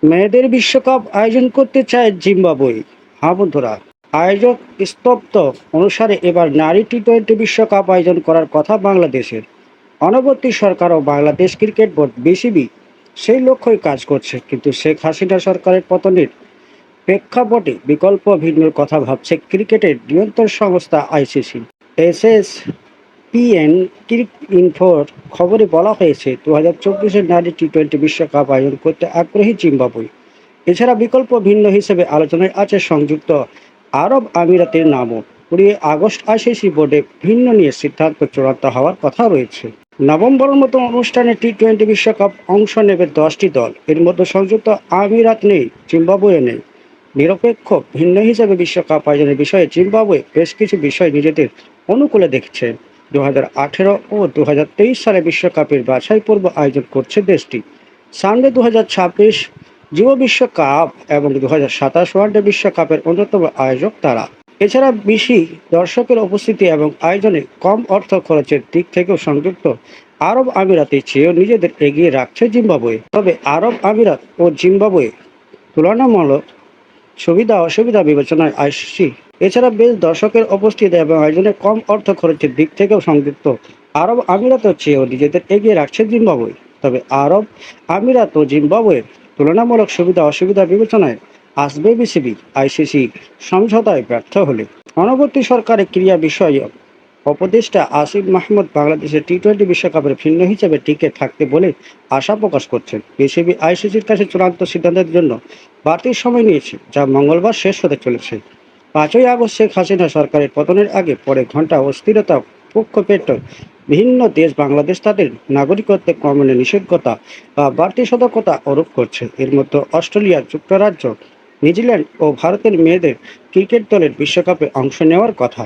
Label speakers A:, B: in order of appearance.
A: মেয়েদের বিশ্বকাপ আয়োজন করতে চায় জিম্বাবুয়ে। হ্যাঁ বন্ধুরা, আয়োজক স্তব্ধ অনুসারে এবার নারী টি-20 বিশ্বকাপ আয়োজন করার কথা বাংলাদেশের। অনবর্তী সরকার ও বাংলাদেশ ক্রিকেট বোর্ড বিসিবি সেই লক্ষ্যই কাজ করছে, কিন্তু শেখ হাসিনা সরকারের পতনের প্রেক্ষাপটে বিকল্প ভিন্নর কথা ভাবছে ক্রিকেটের নিয়ন্ত্রণ সংস্থা আইসিসি। এসএসপিএন ক্রিক ইনফোর খবরে বলা হয়েছে, 2024-এর নারী টি-20 বিশ্বকাপ আয়োজন করতে আগ্রহী জিম্বাবুয়ে। এছাড়া বিকল্প ভিন্ন হিসেবে আলোচনায় আছে সংযুক্ত আরব আমিরাতের নামও। 20 আগস্ট আইসিসি বোর্ডে ভিন্ন নিয়ে সিদ্ধান্ত চূড়ান্ত হওয়ার কথা রয়েছে। নভেম্বরের মতো অনুষ্ঠানে টি-20 বিশ্বকাপ অংশ নেবে 10টি দল। এর মধ্যে সংযুক্ত আমিরাত নেই, জিম্বাবুয়ে নেই। নিরপেক্ষ ভিন্ন হিসেবে বিশ্বকাপ আয়োজনের বিষয়ে জিম্বাবুয়ে বেশ কিছু বিষয় নিজেদের অনুকূলে দেখছে। 2018 ও 2023 সালে বিশ্বকাপের বাছাই পর্ব আয়োজন করছে দেশটি। সানডে 2026 যুব বিশ্বকাপ এবং 2027 ওয়ানডে বিশ্বকাপের অন্যতম আয়োজক তারা। এছাড়া বেশি দর্শকের উপস্থিতি এবং আয়োজনে কম অর্থ খরচের দিক থেকেও সংযুক্ত আরব আমিরাতের চেয়েও নিজেদের এগিয়ে রাখছে জিম্বাবুয়ে। তবে আরব আমিরাত ও জিম্বাবুয়ে তুলনামূলক সুবিধা অসুবিধা বিবেচনায় আইসিসি এছাড়া বেশ দর্শকের উপস্থিতি এবং আয়োজনে কম অর্থ খরচের দিক থেকেও সংযুক্ত আরব আমিরাতের চেয়েও নিজেদের এগিয়ে রাখছে জিম্বাবুয়ে। তবে আরব আমিরাত ও জিম্বাবুয়ের তুলনামূলক সুবিধা অসুবিধা বিবেচনায় আসবে বিসিবি আইসিসি সমঝোতায় ব্যর্থ হলে। অনবর্তী সরকারের ক্রীড়া বিষয়ক উপদেষ্টা আসিফ মাহমুদ বাংলাদেশের টি-20 বিশ্বকাপের ভিন্ন হিসেবে টিকে থাকতে বলে আশা প্রকাশ করছেন। বিসিবি আইসিসির কাছে চূড়ান্ত সিদ্ধান্তের জন্য বাড়তি সময় নিয়েছে, যা মঙ্গলবার শেষ হতে চলেছে। 5ই আগস্ট শেখ হাসিনা সরকারের পতনের আগে পরে ঘণ্টা অস্থিরতা পক্ষপেট ভিন্ন দেশ বাংলাদেশ তাদের নাগরিকত্বে কমনে নিষেধাজ্ঞা বা বাড়তি সতর্কতা আরোপ করছে। এর মধ্যে অস্ট্রেলিয়া, যুক্তরাজ্য, নিউজিল্যান্ড ও ভারতের মেয়েদের ক্রিকেট দলের বিশ্বকাপে অংশ নেওয়ার কথা।